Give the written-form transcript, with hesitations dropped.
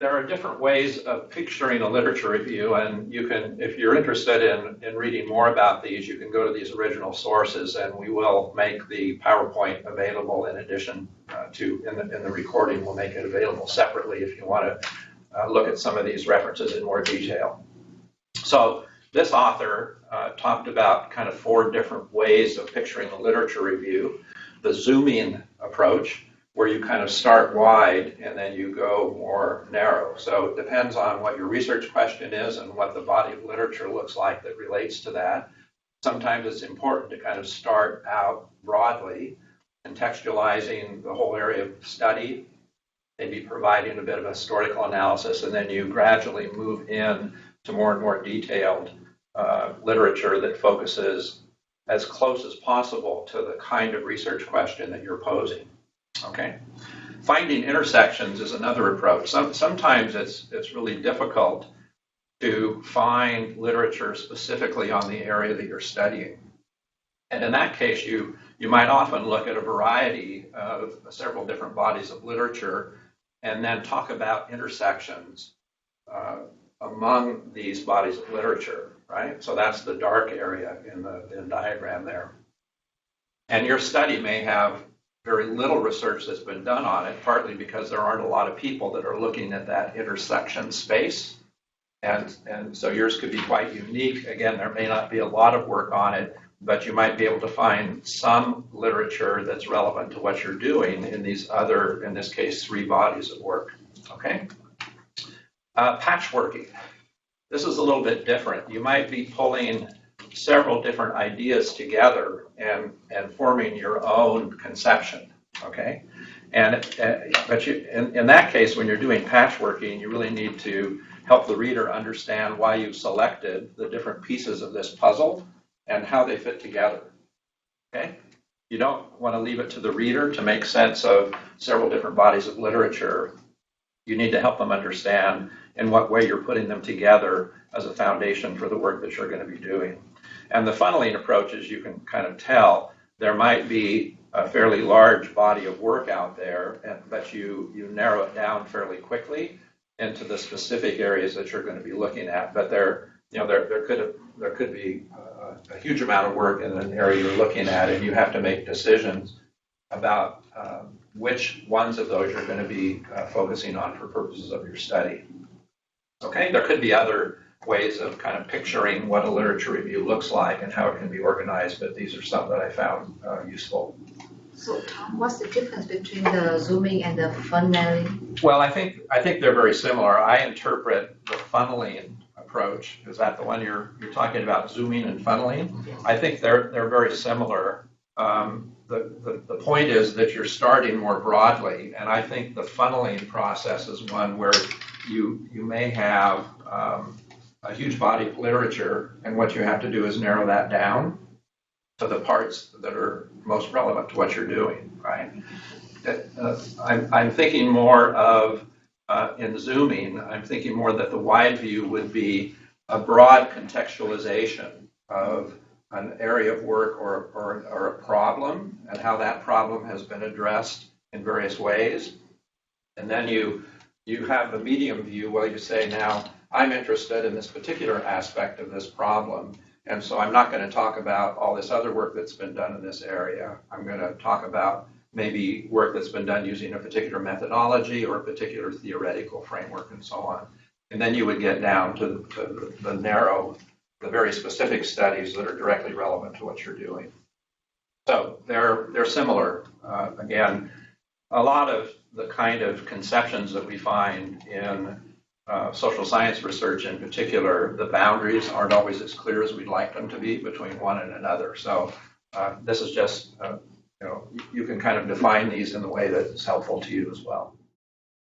there are different ways of picturing a literature review, and you can, if you're interested in reading more about these, you can go to these original sources, and we will make the PowerPoint available in addition to, in the recording, we'll make it available separately if you want to look at some of these references in more detail. So this author talked about kind of 4 different ways of picturing a literature review. The zooming approach, where you kind of start wide and then you go more narrow. So it depends on what your research question is and what the body of literature looks like that relates to that. Sometimes it's important to kind of start out broadly, contextualizing the whole area of study, maybe providing a bit of a historical analysis, and then you gradually move in to more and more detailed literature that focuses as close as possible to the kind of research question that you're posing. Okay, finding intersections is another approach. Sometimes it's really difficult to find literature specifically on the area that you're studying. And in that case, you might often look at a variety of several different bodies of literature and then talk about intersections among these bodies of literature, right? So that's the dark area in the diagram there. And your study may have very little research that's been done on it, partly because there aren't a lot of people that are looking at that intersection space. And so yours could be quite unique. Again, there may not be a lot of work on it, but you might be able to find some literature that's relevant to what you're doing in these other, in this case, 3 bodies of work. Okay? Patchworking. This is a little bit different. You might be pulling several different ideas together and forming your own conception, okay? But in that case, when you're doing patchworking, you really need to help the reader understand why you've selected the different pieces of this puzzle and how they fit together, okay? You don't want to leave it to the reader to make sense of several different bodies of literature. You need to help them understand in what way you're putting them together as a foundation for the work that you're going to be doing. And the funneling approach, as you can kind of tell, there might be a fairly large body of work out there, but you narrow it down fairly quickly into the specific areas that you're going to be looking at. But there could be a huge amount of work in an area you're looking at, and you have to make decisions about which ones of those you're going to be focusing on for purposes of your study. Okay, there could be other ways of kind of picturing what a literature review looks like and how it can be organized, but these are some that I found useful. So, Tom, what's the difference between the zooming and the funneling? Well, I think they're very similar. I interpret the funneling approach. Is that the one you're talking about, zooming and funneling? I think they're very similar. The point is that you're starting more broadly, and I think the funneling process is one where you may have a huge body of literature, and what you have to do is narrow that down to the parts that are most relevant to what you're doing, right? I'm thinking more of, in zooming, I'm thinking more that the wide view would be a broad contextualization of an area of work or a problem and how that problem has been addressed in various ways. And then you have the medium view where you say, now, I'm interested in this particular aspect of this problem, and so I'm not going to talk about all this other work that's been done in this area. I'm going to talk about maybe work that's been done using a particular methodology or a particular theoretical framework and so on. And then you would get down to the narrow, the very specific studies that are directly relevant to what you're doing. So they're similar. Again, a lot of the kind of conceptions that we find in social science research in particular, the boundaries aren't always as clear as we'd like them to be between one and another. So this is just, you can kind of define these in the way that is helpful to you as well.